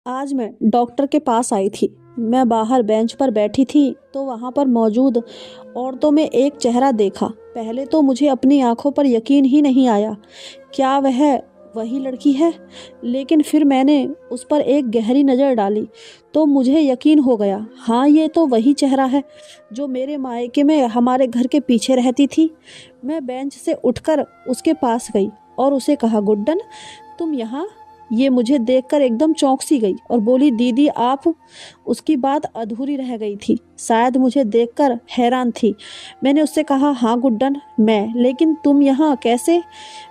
आज मैं डॉक्टर के पास आई थी। मैं बाहर बेंच पर बैठी थी तो वहाँ पर मौजूद औरतों में एक चेहरा देखा। पहले तो मुझे अपनी आंखों पर यकीन ही नहीं आया। क्या वह वही लड़की है? लेकिन फिर मैंने उस पर एक गहरी नज़र डाली तो मुझे यकीन हो गया। हाँ, ये तो वही चेहरा है जो मेरे मायके में हमारे घर के पीछे रहती थी। मैं बेंच से उठकर उसके पास गई और उसे कहा, गुड्डन, तुम यहाँ? ये मुझे देखकर एकदम चौंक सी गई और बोली, दीदी आप? उसकी बात अधूरी रह गई थी। शायद मुझे देखकर हैरान थी। मैंने उससे कहा, हाँ गुड्डन, मैं। लेकिन तुम यहाँ कैसे?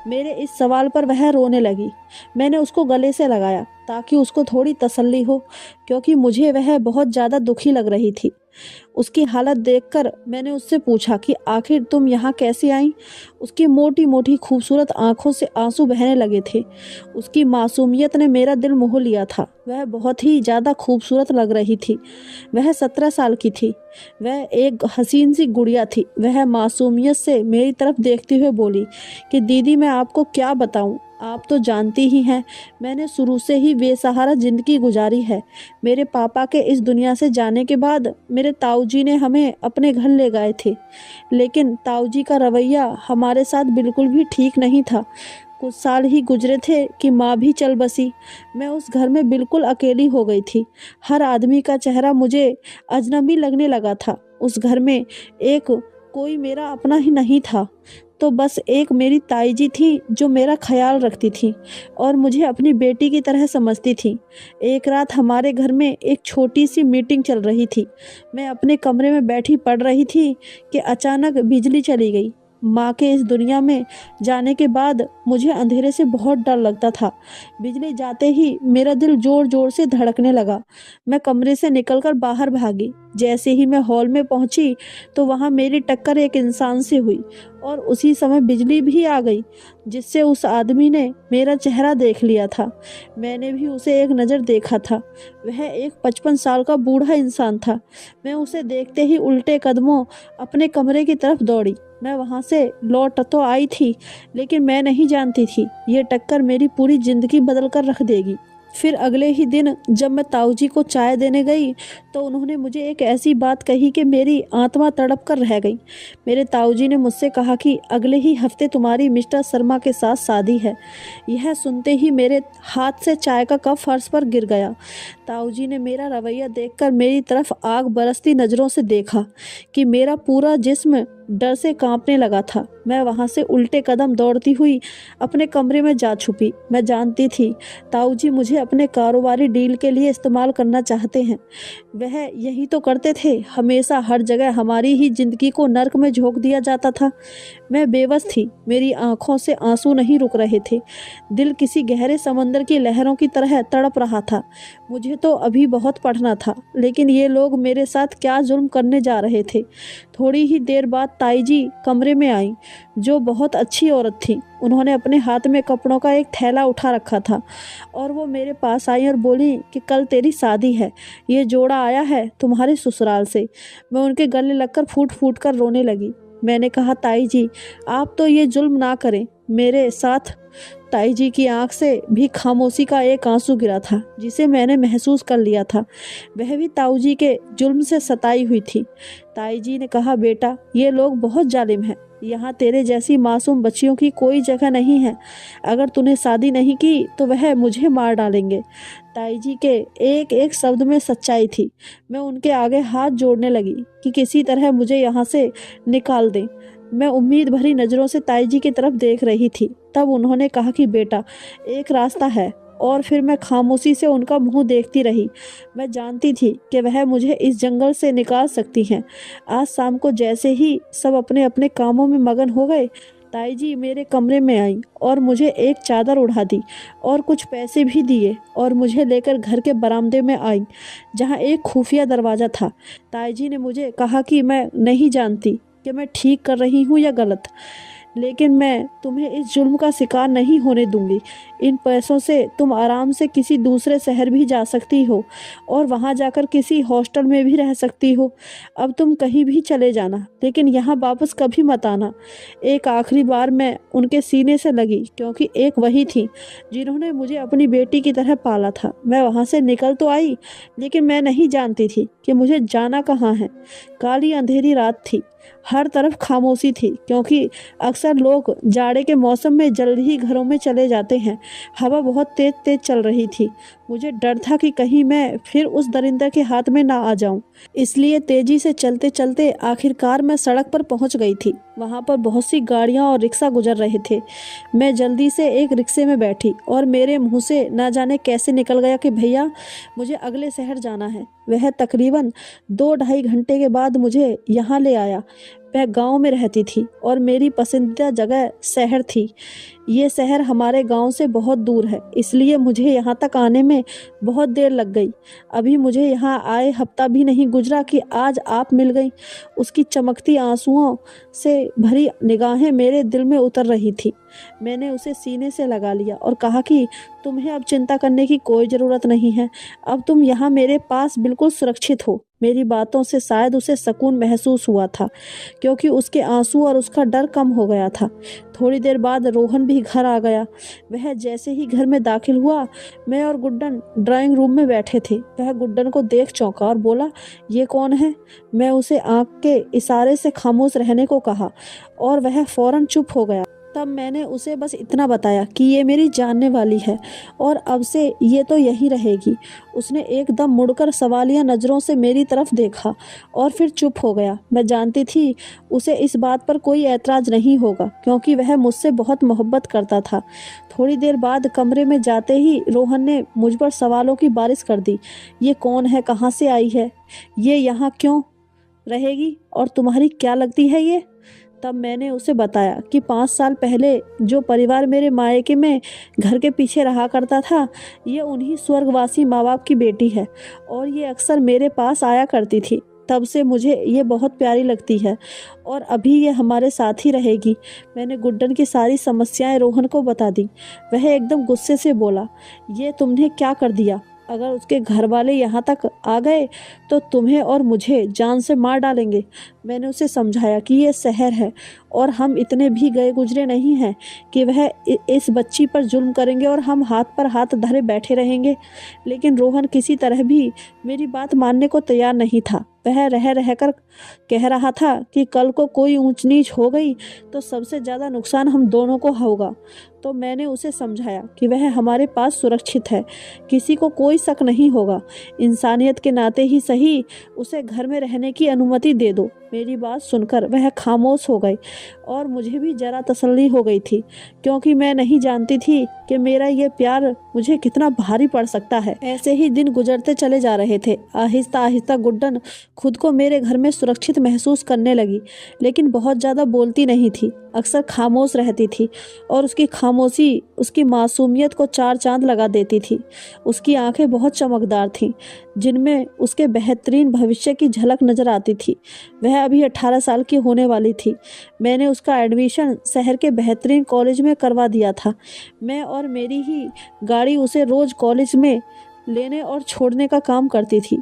मेरे इस सवाल पर वह रोने लगी। मैंने उसको गले से लगाया ताकि उसको थोड़ी तसल्ली हो, क्योंकि मुझे वह बहुत ज़्यादा दुखी लग रही थी। उसकी हालत देखकर मैंने उससे पूछा कि आखिर तुम यहाँ कैसे आई? उसकी मोटी मोटी खूबसूरत आंखों से आंसू बहने लगे थे। उसकी मासूमियत ने मेरा दिल मोह लिया था। वह बहुत ही ज़्यादा खूबसूरत लग रही थी। वह 17 साल की थी। वह एक हसीन सी गुड़िया थी। वह मासूमियत से मेरी तरफ देखते हुए बोली कि दीदी, मैं आपको क्या बताऊं, आप तो जानती ही हैं, मैंने शुरू से ही बेसहारा ज़िंदगी गुजारी है। मेरे पापा के इस दुनिया से जाने के बाद मेरे ताऊजी ने हमें अपने घर ले गए थे, लेकिन ताऊजी का रवैया हमारे साथ बिल्कुल भी ठीक नहीं था। कुछ साल ही गुजरे थे कि माँ भी चल बसी। मैं उस घर में बिल्कुल अकेली हो गई थी। हर आदमी का चेहरा मुझे अजनबी लगने लगा था। उस घर में एक कोई मेरा अपना ही नहीं था, तो बस एक मेरी ताई जी थी जो मेरा ख्याल रखती थी और मुझे अपनी बेटी की तरह समझती थी। एक रात हमारे घर में एक छोटी सी मीटिंग चल रही थी। मैं अपने कमरे में बैठी पढ़ रही थी कि अचानक बिजली चली गई। माँ के इस दुनिया में जाने के बाद मुझे अंधेरे से बहुत डर लगता था। बिजली जाते ही मेरा दिल जोर जोर से धड़कने लगा। मैं कमरे से निकलकर बाहर भागी। जैसे ही मैं हॉल में पहुंची तो वहां मेरी टक्कर एक इंसान से हुई और उसी समय बिजली भी आ गई, जिससे उस आदमी ने मेरा चेहरा देख लिया था। मैंने भी उसे एक नज़र देखा था। वह एक 55 साल का बूढ़ा इंसान था। मैं उसे देखते ही उल्टे कदमों अपने कमरे की तरफ दौड़ी। मैं वहां से लौट तो आई थी, लेकिन मैं नहीं जानती थी ये टक्कर मेरी पूरी ज़िंदगी बदल कर रख देगी। फिर अगले ही दिन जब मैं ताऊजी को चाय देने गई तो उन्होंने मुझे एक ऐसी बात कही कि मेरी आत्मा तड़प कर रह गई। मेरे ताऊजी ने मुझसे कहा कि अगले ही हफ्ते तुम्हारी मिस्टर शर्मा के साथ शादी है। यह सुनते ही मेरे हाथ से चाय का कप फर्श पर गिर गया। ताऊजी ने मेरा रवैया देखकर मेरी तरफ आग बरसती नज़रों से देखा कि मेरा पूरा जिस्म डर से कांपने लगा था। मैं वहां से उल्टे कदम दौड़ती हुई अपने कमरे में जा छुपी। मैं जानती थी ताऊजी मुझे अपने कारोबारी डील के लिए इस्तेमाल करना चाहते हैं। वह यही तो करते थे। हमेशा हर जगह हमारी ही जिंदगी को नर्क में झोंक दिया जाता था। मैं बेबस थी। मेरी आंखों से आंसू नहीं रुक रहे थे। दिल किसी गहरे समंदर की लहरों की तरह तड़प रहा था। मुझे तो अभी बहुत पढ़ना था, लेकिन ये लोग मेरे साथ क्या जुल्म करने जा रहे थे। थोड़ी ही देर बाद ताई जी कमरे में आई, जो बहुत अच्छी औरत थी। उन्होंने अपने हाथ में कपड़ों का एक थैला उठा रखा था और वो मेरे पास आई और बोली कि कल तेरी शादी है, ये जोड़ा आया है तुम्हारे ससुराल से। मैं उनके गले लगकर फूट फूट कर रोने लगी। मैंने कहा, ताई जी आप तो ये जुल्म ना करें मेरे साथ। ताई जी की आंख से भी खामोशी का एक आंसू गिरा था, जिसे मैंने महसूस कर लिया था। वह भी ताऊ जी के जुल्म से सताई हुई थी। ताई जी ने कहा, बेटा ये लोग बहुत जालिम हैं। यहाँ तेरे जैसी मासूम बच्चियों की कोई जगह नहीं है। अगर तूने शादी नहीं की तो वह मुझे मार डालेंगे। ताई जी के एक एक शब्द में सच्चाई थी। मैं उनके आगे हाथ जोड़ने लगी कि किसी तरह मुझे यहाँ से निकाल दें। मैं उम्मीद भरी नज़रों से ताई जी की तरफ देख रही थी। तब उन्होंने कहा कि बेटा एक रास्ता है, और फिर मैं खामोशी से उनका मुंह देखती रही। मैं जानती थी कि वह मुझे इस जंगल से निकाल सकती हैं। आज शाम को जैसे ही सब अपने अपने कामों में मगन हो गए, ताई जी मेरे कमरे में आई और मुझे एक चादर उड़ा दी और कुछ पैसे भी दिए और मुझे लेकर घर के बरामदे में आई, जहाँ एक खुफिया दरवाज़ा था। ताई जी ने मुझे कहा कि मैं नहीं जानती कि मैं ठीक कर रही हूँ या गलत, लेकिन मैं तुम्हें इस जुल्म का शिकार नहीं होने दूंगी। इन पैसों से तुम आराम से किसी दूसरे शहर भी जा सकती हो और वहाँ जाकर किसी हॉस्टल में भी रह सकती हो। अब तुम कहीं भी चले जाना, लेकिन यहाँ वापस कभी मत आना। एक आखिरी बार मैं उनके सीने से लगी, क्योंकि एक वही थी जिन्होंने मुझे अपनी बेटी की तरह पाला था। मैं वहाँ से निकल तो आई, लेकिन मैं नहीं जानती थी कि मुझे जाना कहाँ है। काली अंधेरी रात थी, हर तरफ खामोशी थी, क्योंकि अक्सर लोग जाड़े के मौसम में जल्दी ही घरों में चले जाते हैं। हवा बहुत तेज तेज चल रही थी। मुझे डर था कि कहीं मैं फिर उस दरिंदा के हाथ में ना आ जाऊं। इसलिए तेजी से चलते चलते आखिरकार मैं सड़क पर पहुंच गई थी। वहां पर बहुत सी गाड़ियां और रिक्शा गुजर रहे थे। मैं जल्दी से एक रिक्शे में बैठी और मेरे मुंह से ना जाने कैसे निकल गया कि भैया, मुझे अगले शहर जाना है। वह तकरीबन 2-2.5 घंटे के बाद मुझे यहाँ ले आया। वह गांव में रहती थी और मेरी पसंदीदा जगह शहर थी। ये शहर हमारे गांव से बहुत दूर है, इसलिए मुझे यहाँ तक आने में बहुत देर लग गई। अभी मुझे यहाँ आए हफ्ता भी नहीं गुजरा कि आज आप मिल गई। उसकी चमकती आंसुओं से भरी निगाहें मेरे दिल में उतर रही थी। मैंने उसे सीने से लगा लिया और कहा कि तुम्हें अब चिंता करने की कोई ज़रूरत नहीं है। अब तुम यहाँ मेरे पास बिल्कुल सुरक्षित हो। मेरी बातों से शायद उसे सुकून महसूस हुआ था, क्योंकि उसके आंसू और उसका डर कम हो गया था। थोड़ी देर बाद रोहन भी घर आ गया। वह जैसे ही घर में दाखिल हुआ, मैं और गुड्डन ड्राइंग रूम में बैठे थे। वह गुड्डन को देख चौंका और बोला, ये कौन है? मैं उसे आंख के इशारे से खामोश रहने को कहा और वह फौरन चुप हो गया। तब मैंने उसे बस इतना बताया कि ये मेरी जानने वाली है और अब से ये तो यहीं रहेगी। उसने एकदम मुड़कर सवालिया नज़रों से मेरी तरफ देखा और फिर चुप हो गया। मैं जानती थी उसे इस बात पर कोई ऐतराज़ नहीं होगा, क्योंकि वह मुझसे बहुत मोहब्बत करता था। थोड़ी देर बाद कमरे में जाते ही रोहन ने मुझ पर सवालों की बारिश कर दी। ये कौन है? कहाँ से आई है? ये यहाँ क्यों रहेगी? और तुम्हारी क्या लगती है ये? तब मैंने उसे बताया कि 5 साल पहले जो परिवार मेरे मायके में घर के पीछे रहा करता था, ये उन्हीं स्वर्गवासी माँ बाप की बेटी है और ये अक्सर मेरे पास आया करती थी। तब से मुझे ये बहुत प्यारी लगती है और अभी ये हमारे साथ ही रहेगी। मैंने गुड्डन की सारी समस्याएं रोहन को बता दी। वह एकदम गुस्से से बोला, ये तुमने क्या कर दिया? अगर उसके घर वाले यहाँ तक आ गए तो तुम्हें और मुझे जान से मार डालेंगे। मैंने उसे समझाया कि ये शहर है और हम इतने भी गए गुजरे नहीं हैं कि वह इस बच्ची पर जुल्म करेंगे और हम हाथ पर हाथ धरे बैठे रहेंगे। लेकिन रोहन किसी तरह भी मेरी बात मानने को तैयार नहीं था। वह रह रहकर कह रहा था कि कल को कोई ऊंच नीच हो गई तो सबसे ज़्यादा नुकसान हम दोनों को होगा। तो मैंने उसे समझाया कि वह हमारे पास सुरक्षित है, किसी को कोई शक नहीं होगा। इंसानियत के नाते ही सही उसे घर में रहने की अनुमति दे दो। मेरी बात सुनकर वह खामोश हो गई और मुझे भी जरा तसल्ली हो गई थी, क्योंकि मैं नहीं जानती थी कि मेरा ये प्यार मुझे कितना भारी पड़ सकता है। ऐसे ही दिन गुजरते चले जा रहे थे। आहिस्ता आहिस्ता गुड्डन खुद को मेरे घर में सुरक्षित महसूस करने लगी, लेकिन बहुत ज़्यादा बोलती नहीं थी, अक्सर खामोश रहती थी और उसकी खामोशी उसकी मासूमियत को 4 चांद लगा देती थी। उसकी आंखें बहुत चमकदार थीं, जिनमें उसके बेहतरीन भविष्य की झलक नजर आती थी। वह अभी 18 साल की होने वाली थी। मैंने उसका एडमिशन शहर के बेहतरीन कॉलेज में करवा दिया था। मैं और मेरी ही गाड़ी उसे रोज़ कॉलेज में लेने और छोड़ने का काम करती थी।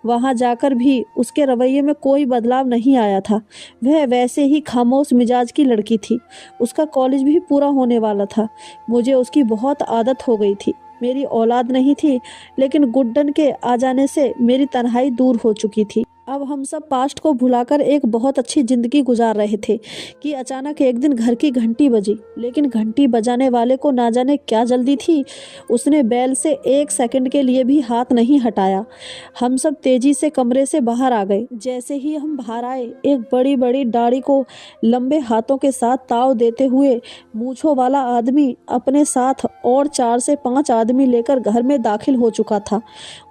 वहाँ जाकर भी उसके रवैये में कोई बदलाव नहीं आया था। वह वैसे ही खामोश मिजाज की लड़की थी। उसका कॉलेज भी पूरा होने वाला था। मुझे उसकी बहुत आदत हो गई थी। मेरी औलाद नहीं थी, लेकिन गुड्डन के आ जाने से मेरी तन्हाई दूर हो चुकी थी। अब हम सब पास्ट को भुलाकर एक बहुत अच्छी ज़िंदगी गुजार रहे थे कि अचानक एक दिन घर की घंटी बजी। लेकिन घंटी बजाने वाले को ना जाने क्या जल्दी थी, उसने बैल से 1 सेकंड के लिए भी हाथ नहीं हटाया। हम सब तेजी से कमरे से बाहर आ गए। जैसे ही हम बाहर आए, एक बड़ी बड़ी दाढ़ी को लंबे हाथों के साथ ताव देते हुए मूंछों वाला आदमी अपने साथ और 4 से 5 आदमी लेकर घर में दाखिल हो चुका था।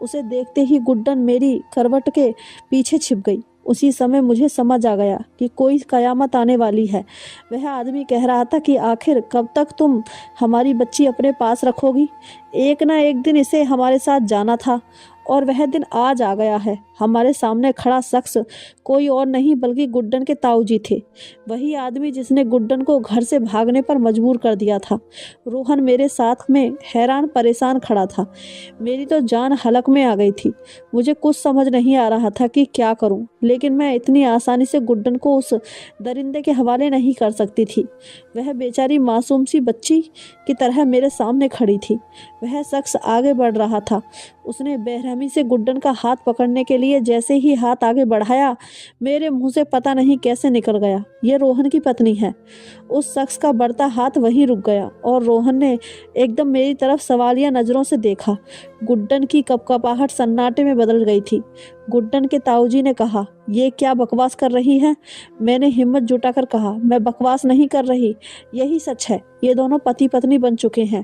उसे देखते ही गुड्डन मेरी करवट के पीछे छिप गई। उसी समय मुझे समझ आ गया कि कोई कयामत आने वाली है। वह आदमी कह रहा था कि आखिर कब तक तुम हमारी बच्ची अपने पास रखोगी? एक ना एक दिन इसे हमारे साथ जाना था और वह दिन आज आ गया है। हमारे सामने खड़ा शख्स कोई और नहीं बल्कि गुड्डन के ताऊजी थे। वही आदमी जिसने गुड्डन को घर से भागने पर मजबूर कर दिया था। रोहन मेरे साथ में हैरान परेशान खड़ा था। मेरी तो जान हलक में आ गई थी। मुझे कुछ समझ नहीं आ रहा था कि क्या करूं, लेकिन मैं इतनी आसानी से गुड्डन को उस दरिंदे के हवाले नहीं कर सकती थी। वह बेचारी मासूम सी बच्ची की तरह मेरे सामने खड़ी थी। वह शख्स आगे बढ़ रहा था। उसने बेरहमी से गुड्डन का हाथ पकड़ने के लिए जैसे ही हाथ आगे बढ़ाया, मेरे मुंह से पता नहीं कैसे निकल गया, ये रोहन की पत्नी है। उस शख्स का बढ़ता हाथ वहीं रुक गया और रोहन ने एकदम मेरी तरफ सवालिया नज़रों से देखा। गुड्डन की कपकपाहट सन्नाटे में बदल गई थी। गुड्डन के ताऊजी ने कहा, ये क्या बकवास कर रही है? मैंने हिम्मत जुटाकर कहा, मैं बकवास नहीं कर रही, यही सच है, ये दोनों पति पत्नी बन चुके हैं।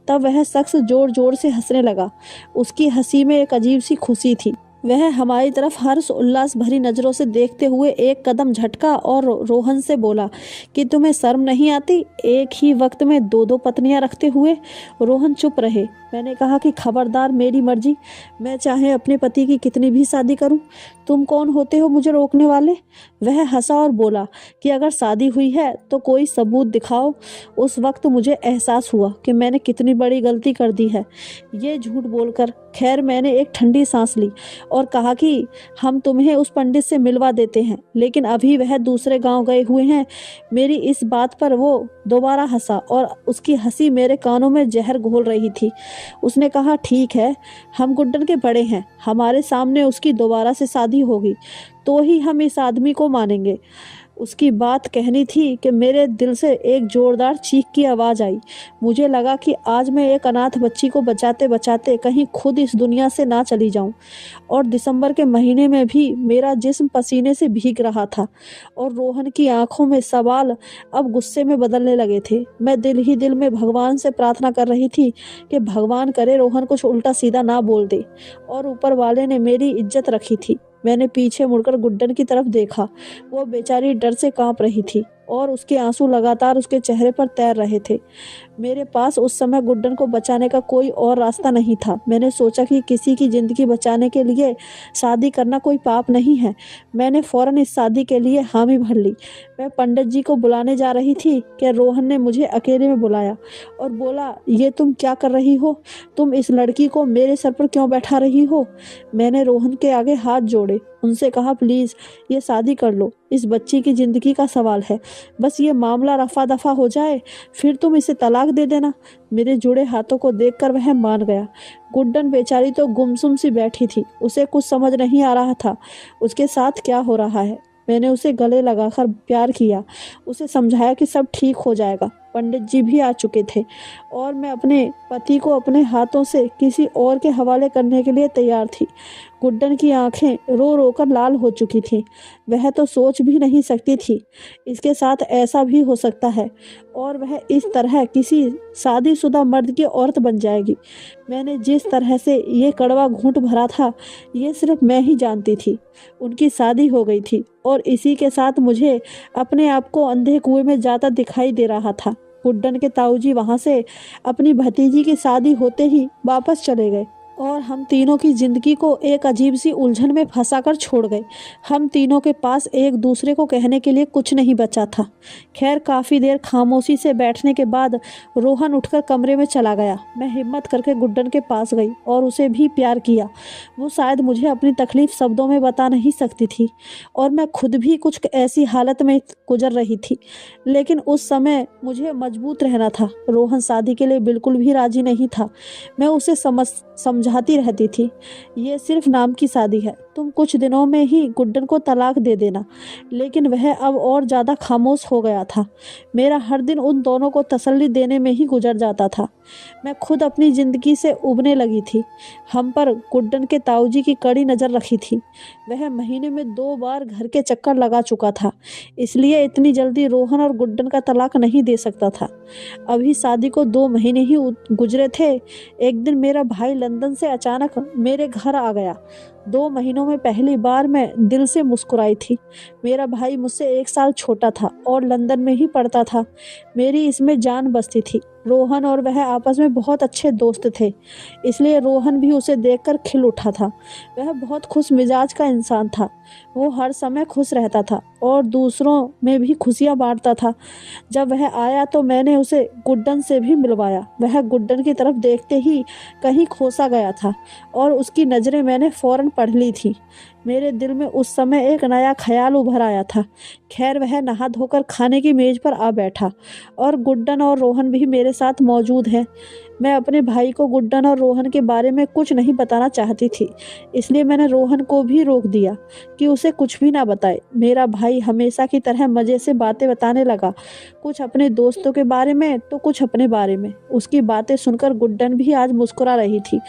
तब वह शख्स जोर जोर से हंसने लगा। उसकी हंसी में एक अजीब सी खुशी थी। वह हमारी तरफ हर्ष उल्लास भरी नज़रों से देखते हुए एक कदम झटका और रोहन से बोला कि तुम्हें शर्म नहीं आती, एक ही वक्त में दो दो पत्नियां रखते हुए? रोहन चुप रहे। मैंने कहा कि खबरदार, मेरी मर्जी, मैं चाहे अपने पति की कितनी भी शादी करूं, तुम कौन होते हो मुझे रोकने वाले? वह हंसा और बोला कि अगर शादी हुई है तो कोई सबूत दिखाओ। उस वक्त मुझे एहसास हुआ कि मैंने कितनी बड़ी गलती कर दी है, ये झूठ बोलकर। खैर, मैंने एक ठंडी सांस ली और कहा कि हम तुम्हें उस पंडित से मिलवा देते हैं, लेकिन अभी वह दूसरे गांव गए हुए हैं। मेरी इस बात पर वो दोबारा हंसा और उसकी हंसी मेरे कानों में जहर घोल रही थी। उसने कहा, ठीक है, हम गुड्डन के बड़े हैं, हमारे सामने उसकी दोबारा से शादी होगी तो ही हम इस आदमी को मानेंगे। उसकी बात कहनी थी कि मेरे दिल से एक जोरदार चीख की आवाज़ आई। मुझे लगा कि आज मैं एक अनाथ बच्ची को बचाते बचाते कहीं खुद इस दुनिया से ना चली जाऊं। और दिसंबर के महीने में भी मेरा जिस्म पसीने से भीग रहा था और रोहन की आंखों में सवाल अब गुस्से में बदलने लगे थे। मैं दिल ही दिल में भगवान से प्रार्थना कर रही थी कि भगवान करे रोहन कुछ उल्टा सीधा ना बोल दे, और ऊपर वाले ने मेरी इज्जत रखी थी। मैंने पीछे मुड़कर गुड्डन की तरफ देखा। वो बेचारी डर से कांप रही थी और उसके आंसू लगातार उसके चेहरे पर तैर रहे थे। मेरे पास उस समय गुड्डन को बचाने का कोई और रास्ता नहीं था। मैंने सोचा कि किसी की ज़िंदगी बचाने के लिए शादी करना कोई पाप नहीं है। मैंने फ़ौरन इस शादी के लिए हामी भर ली। मैं पंडित जी को बुलाने जा रही थी कि रोहन ने मुझे अकेले में बुलाया और बोला, ये तुम क्या कर रही हो? तुम इस लड़की को मेरे सर पर क्यों बैठा रही हो? मैंने रोहन के आगे हाथ जोड़े, उनसे कहा, प्लीज़ ये शादी कर लो, इस बच्ची की ज़िंदगी का सवाल है, बस ये मामला रफा दफा हो जाए, फिर तुम इसे तलाक दे देना। मेरे जुड़े हाथों को देखकर वह मान गया। गुड्डन बेचारी तो गुमसुम सी बैठी थी। उसे कुछ समझ नहीं आ रहा था उसके साथ क्या हो रहा है। मैंने उसे गले लगाकर प्यार किया, उसे समझाया कि सब ठीक हो जाएगा। पंडित जी भी आ चुके थे और मैं अपने पति को अपने हाथों से किसी और के हवाले करने के लिए तैयार थी। गुड्डन की आंखें रो रो कर लाल हो चुकी थीं। वह तो सोच भी नहीं सकती थी इसके साथ ऐसा भी हो सकता है और वह इस तरह किसी शादीशुदा मर्द की औरत बन जाएगी। मैंने जिस तरह से ये कड़वा घूंट भरा था, ये सिर्फ मैं ही जानती थी। उनकी शादी हो गई थी और इसी के साथ मुझे अपने आप को अंधे कुएं में जाता दिखाई दे रहा था। गुड्डन के ताऊजी वहां से अपनी भतीजी की शादी होते ही वापस चले गए और हम तीनों की जिंदगी को एक अजीब सी उलझन में फंसाकर छोड़ गए। हम तीनों के पास एक दूसरे को कहने के लिए कुछ नहीं बचा था। खैर, काफ़ी देर खामोशी से बैठने के बाद रोहन उठकर कमरे में चला गया। मैं हिम्मत करके गुड्डन के पास गई और उसे भी प्यार किया। वो शायद मुझे अपनी तकलीफ़ शब्दों में बता नहीं सकती थी और मैं खुद भी कुछ ऐसी हालत में गुजर रही थी, लेकिन उस समय मुझे मजबूत रहना था। रोहन शादी के लिए बिल्कुल भी राजी नहीं था। मैं उसे समझाती रहती थी, ये सिर्फ नाम की शादी है, तुम कुछ दिनों में ही गुड्डन को तलाक दे देना। लेकिन वह अब और ज़्यादा खामोश हो गया था। मेरा हर दिन उन दोनों को तसल्ली देने में ही गुजर जाता था। मैं खुद अपनी ज़िंदगी से उबने लगी थी। हम पर गुड्डन के ताऊजी की कड़ी नज़र रखी थी। वह महीने में 2 बार घर के चक्कर लगा चुका था, इसलिए इतनी जल्दी रोहन और गुड्डन का तलाक नहीं दे सकता था। अभी शादी को 2 महीने ही गुजरे थे। एक दिन मेरा भाई लंदन से अचानक मेरे घर आ गया। 2 महीनों में पहली बार मैं दिल से मुस्कुराई थी। मेरा भाई मुझसे 1 साल छोटा था और लंदन में ही पढ़ता था। मेरी इसमें जान बसती थी। रोहन और वह आपस में बहुत अच्छे दोस्त थे, इसलिए रोहन भी उसे देखकर खिल उठा था। वह बहुत खुश मिजाज का इंसान था। वो हर समय खुश रहता था और दूसरों में भी खुशियाँ बांटता था। जब वह आया तो मैंने उसे गुड्डन से भी मिलवाया। वह गुड्डन की तरफ देखते ही कहीं खो सा गया था और उसकी नज़रें मैंने फौरन पढ़ ली थी। मेरे दिल में उस समय एक नया ख्याल उभर आया था। खैर, वह नहा धोकर खाने की मेज पर आ बैठा और गुड्डन और रोहन भी मेरे साथ मौजूद हैं। मैं अपने भाई को गुड्डन और रोहन के बारे में कुछ नहीं बताना चाहती थी, इसलिए मैंने रोहन को भी रोक दिया कि उसे कुछ भी ना बताए। मेरा भाई हमेशा की तरह मज़े से बातें बताने लगा, कुछ अपने दोस्तों के बारे में तो कुछ अपने बारे में। उसकी बातें सुनकर गुड्डन भी आज मुस्कुरा रही थी।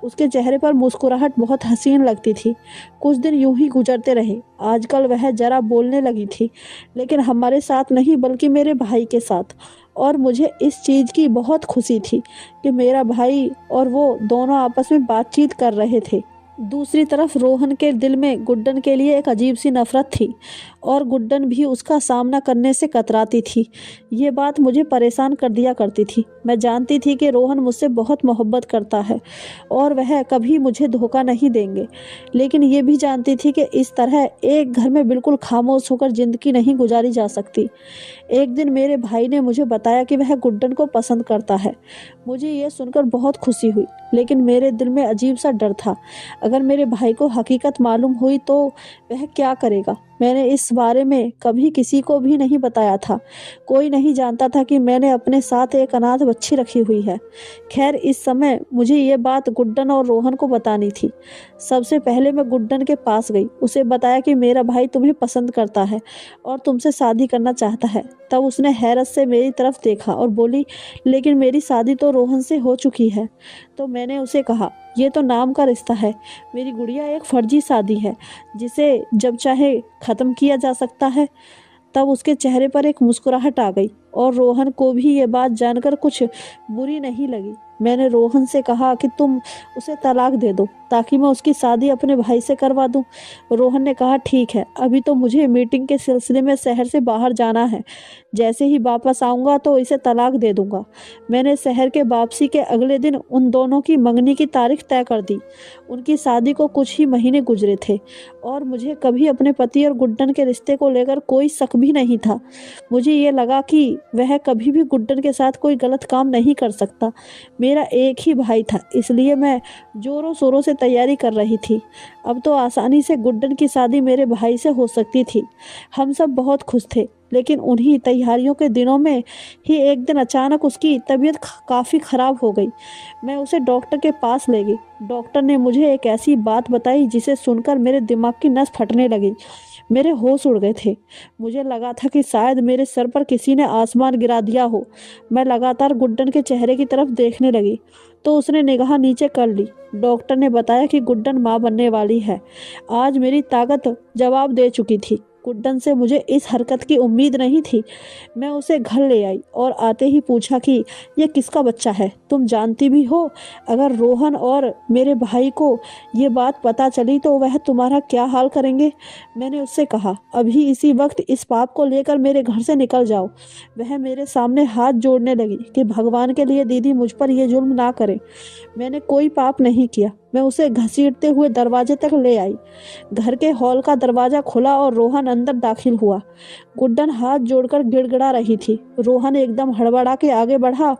उसके चेहरे पर मुस्कुराहट बहुत हसीन लगती थी। कुछ दिन यूं ही गुजरते रहे। आजकल वह जरा बोलने लगी थी, लेकिन हमारे साथ नहीं बल्कि मेरे भाई के साथ। और मुझे इस चीज़ की बहुत खुशी थी कि मेरा भाई और वो दोनों आपस में बातचीत कर रहे थे। दूसरी तरफ रोहन के दिल में गुड्डन के लिए एक अजीब सी नफरत थी और गुड्डन भी उसका सामना करने से कतराती थी। ये बात मुझे परेशान कर दिया करती थी। मैं जानती थी कि रोहन मुझसे बहुत मोहब्बत करता है और वह कभी मुझे धोखा नहीं देंगे, लेकिन ये भी जानती थी कि इस तरह एक घर में बिल्कुल खामोश होकर ज़िंदगी नहीं गुजारी जा सकती। एक दिन मेरे भाई ने मुझे बताया कि वह गुड्डन को पसंद करता है। मुझे ये सुनकर बहुत खुशी हुई, लेकिन मेरे दिल में अजीब सा डर था। अगर मेरे भाई को हकीकत मालूम हुई तो वह क्या करेगा। मैंने इस बारे में कभी किसी को भी नहीं बताया था। कोई नहीं जानता था कि मैंने अपने साथ एक अनाथ बच्ची रखी हुई है। खैर, इस समय मुझे ये बात गुड्डन और रोहन को बतानी थी। सबसे पहले मैं गुड्डन के पास गई, उसे बताया कि मेरा भाई तुम्हें पसंद करता है और तुमसे शादी करना चाहता है। तब उसने हैरत से मेरी तरफ देखा और बोली, लेकिन मेरी शादी तो रोहन से हो चुकी है। तो मैंने उसे कहा, ये तो नाम का रिश्ता है, मेरी गुड़िया एक फर्जी शादी है जिसे जब चाहे ख़त्म किया जा सकता है। तब उसके चेहरे पर एक मुस्कुराहट आ गई और रोहन को भी ये बात जानकर कुछ बुरी नहीं लगी। मैंने रोहन से कहा कि तुम उसे तलाक दे दो ताकि मैं उसकी शादी अपने भाई से करवा दूं। रोहन ने कहा, ठीक है, अभी तो मुझे मीटिंग के सिलसिले में शहर से बाहर जाना है। जैसे ही वापस आऊँगा तो इसे तलाक दे दूंगा। मैंने शहर के वापसी के अगले दिन उन दोनों की मंगनी की तारीख तय कर दी। उनकी शादी को कुछ ही महीने गुजरे थे और मुझे कभी अपने पति और गुड्डन के रिश्ते को लेकर कोई शक भी नहीं था। मुझे ये लगा कि वह कभी भी गुड्डन के साथ कोई गलत काम नहीं कर सकता। मेरा एक ही भाई था, इसलिए मैं जोरों शोरों से तैयारी कर रही थी। अब तो आसानी से गुड्डन की शादी मेरे भाई से हो सकती थी। हम सब बहुत खुश थे, लेकिन उन्हीं तैयारियों के दिनों में ही एक दिन अचानक उसकी तबीयत काफ़ी ख़राब हो गई। मैं उसे डॉक्टर के पास ले गई। डॉक्टर ने मुझे एक ऐसी बात बताई जिसे सुनकर मेरे दिमाग की नस फटने लगी। मेरे होश उड़ गए थे। मुझे लगा था कि शायद मेरे सर पर किसी ने आसमान गिरा दिया हो। मैं लगातार गुड्डन के चेहरे की तरफ देखने लगी तो उसने निगाह नीचे कर ली। डॉक्टर ने बताया कि गुड्डन माँ बनने वाली है। आज मेरी ताकत जवाब दे चुकी थी। गुड्डन से मुझे इस हरकत की उम्मीद नहीं थी। मैं उसे घर ले आई और आते ही पूछा कि यह किसका बच्चा है, तुम जानती भी हो? अगर रोहन और मेरे भाई को ये बात पता चली तो वह तुम्हारा क्या हाल करेंगे? मैंने उससे कहा, अभी इसी वक्त इस पाप को लेकर मेरे घर से निकल जाओ। वह मेरे सामने हाथ जोड़ने लगी कि भगवान के लिए दीदी मुझ पर यह जुल्म ना करें। मैंने कोई पाप नहीं किया। मैं उसे घसीटते हुए दरवाजे तक ले आई। घर के हॉल का दरवाजा खुला और रोहन अंदर दाखिल हुआ। गुड्डन हाथ जोड़कर गिड़गिड़ा रही थी। रोहन एकदम हड़बड़ा के आगे बढ़ा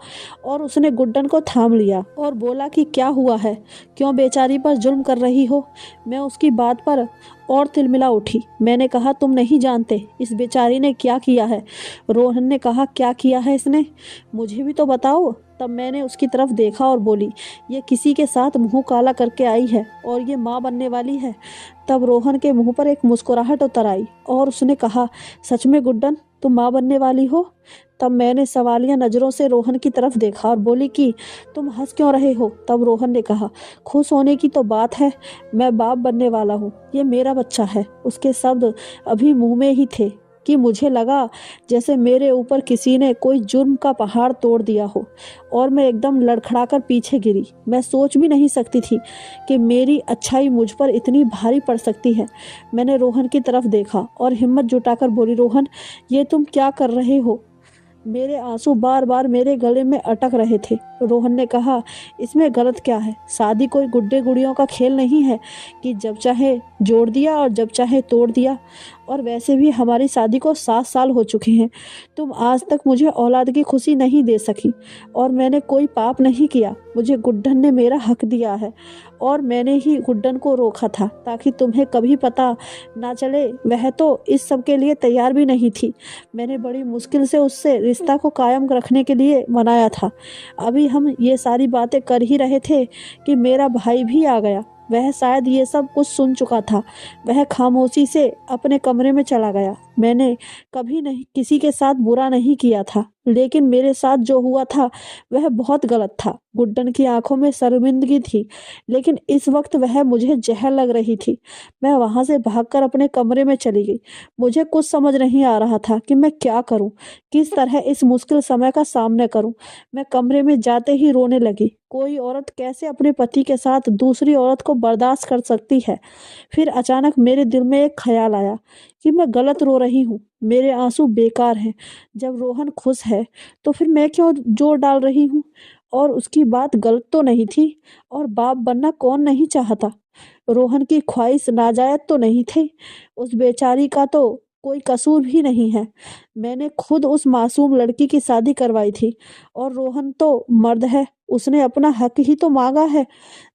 और उसने गुड्डन को थाम लिया और बोला कि क्या हुआ है, क्यों बेचारी पर जुल्म कर रही हो? मैं उसकी बात पर और तिलमिला उठी। मैंने कहा, तुम नहीं जानते इस बेचारी ने क्या किया है। रोहन ने कहा, क्या किया है इसने, मुझे भी तो बताओ। तब मैंने उसकी तरफ देखा और बोली, ये किसी के साथ मुंह काला करके आई है और ये माँ बनने वाली है। तब रोहन के मुंह पर एक मुस्कुराहट उतर आई और उसने कहा, सच में गुड्डन तुम माँ बनने वाली हो? तब मैंने सवालिया नज़रों से रोहन की तरफ देखा और बोली कि तुम हंस क्यों रहे हो? तब रोहन ने कहा, खुश होने की तो बात है, मैं बाप बनने वाला हूँ, ये मेरा बच्चा है। उसके शब्द अभी मुंह में ही थे कि मुझे लगा जैसे मेरे ऊपर किसी ने कोई जुर्म का पहाड़ तोड़ दिया हो और मैं एकदम लड़खड़ाकर पीछे गिरी। मैं सोच भी नहीं सकती थी कि मेरी अच्छाई मुझ पर इतनी भारी पड़ सकती है। मैंने रोहन की तरफ देखा और हिम्मत जुटाकर बोली, रोहन ये तुम क्या कर रहे हो? मेरे आंसू बार बार मेरे गले में अटक रहे थे। रोहन ने कहा, इसमें गलत क्या है? शादी कोई गुड्डे गुड़ियों का खेल नहीं है कि जब चाहे जोड़ दिया और जब चाहे तोड़ दिया। और वैसे भी हमारी शादी को 7 साल हो चुके हैं। तुम आज तक मुझे औलाद की खुशी नहीं दे सकी और मैंने कोई पाप नहीं किया। मुझे गुड्डन ने मेरा हक दिया है और मैंने ही गुड्डन को रोका था ताकि तुम्हें कभी पता ना चले। वह तो इस सब के लिए तैयार भी नहीं थी। मैंने बड़ी मुश्किल से उससे रिश्ता को कायम रखने के लिए मनाया था। अभी हम ये सारी बातें कर ही रहे थे कि मेरा भाई भी आ गया। वह शायद ये सब कुछ सुन चुका था। वह खामोशी से अपने कमरे में चला गया। मैंने कभी नहीं किसी के साथ बुरा नहीं किया था, लेकिन मेरे साथ जो हुआ था वह बहुत गलत था। गुड्डन की आंखों में शर्मिंदगी थी, लेकिन इस वक्त वह मुझे जहर लग रही थी। मैं वहां से भागकर अपने कमरे में चली गई। मुझे कुछ समझ नहीं आ रहा था कि मैं क्या करूं, किस तरह इस मुश्किल समय का सामना करूं। मैं कमरे में जाते ही रोने लगी। कोई औरत कैसे अपने पति के साथ दूसरी औरत को बर्दाश्त कर सकती है? फिर अचानक मेरे दिल में एक ख्याल आया कि मैं गलत रो रही हूँ, मेरे आंसू बेकार हैं। जब रोहन खुश है तो फिर मैं क्यों जोर डाल रही हूँ? और उसकी बात गलत तो नहीं थी, और बाप बनना कौन नहीं चाहता? रोहन की ख्वाहिश नाजायज तो नहीं थी। उस बेचारी का तो कोई कसूर भी नहीं है। मैंने खुद उस मासूम लड़की की शादी करवाई थी, और रोहन तो मर्द है, उसने अपना हक ही तो मांगा है।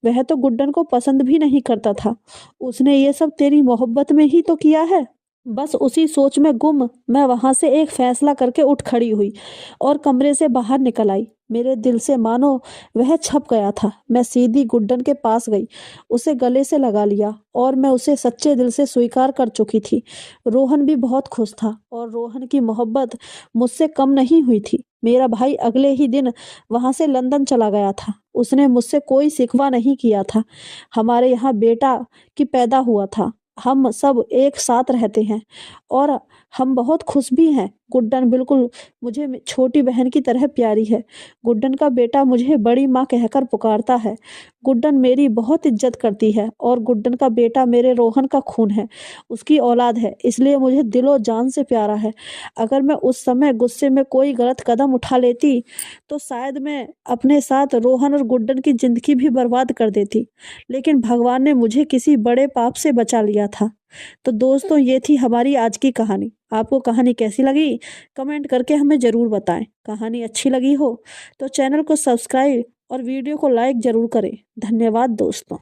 वह तो गुड्डन को पसंद भी नहीं करता था। उसने ये सब तेरी मोहब्बत में ही तो किया है। बस उसी सोच में गुम मैं वहां से एक फैसला करके उठ खड़ी हुई और कमरे से बाहर निकल आई। मेरे दिल से मानो वह छप गया था। मैं सीधी गुड्डन के पास गई, उसे गले से लगा लिया और मैं उसे सच्चे दिल से स्वीकार कर चुकी थी। रोहन भी बहुत खुश था और रोहन की मोहब्बत मुझसे कम नहीं हुई थी। मेरा भाई अगले ही दिन वहां से लंदन चला गया था। उसने मुझसे कोई शिकवा नहीं किया था। हमारे यहाँ बेटा की पैदा हुआ था। हम सब एक साथ रहते हैं और हम बहुत खुश भी हैं। गुड्डन बिल्कुल मुझे छोटी बहन की तरह प्यारी है। गुड्डन का बेटा मुझे बड़ी माँ कहकर पुकारता है। गुड्डन मेरी बहुत इज्जत करती है और गुड्डन का बेटा मेरे रोहन का खून है, उसकी औलाद है, इसलिए मुझे दिलो जान से प्यारा है। अगर मैं उस समय गुस्से में कोई गलत कदम उठा लेती तो शायद मैं अपने साथ रोहन और गुड्डन की जिंदगी भी बर्बाद कर देती, लेकिन भगवान ने मुझे किसी बड़े पाप से बचा लिया था। तो दोस्तों, ये थी हमारी आज की कहानी। आपको कहानी कैसी लगी कमेंट करके हमें ज़रूर बताएं। कहानी अच्छी लगी हो तो चैनल को सब्सक्राइब और वीडियो को लाइक ज़रूर करें। धन्यवाद दोस्तों।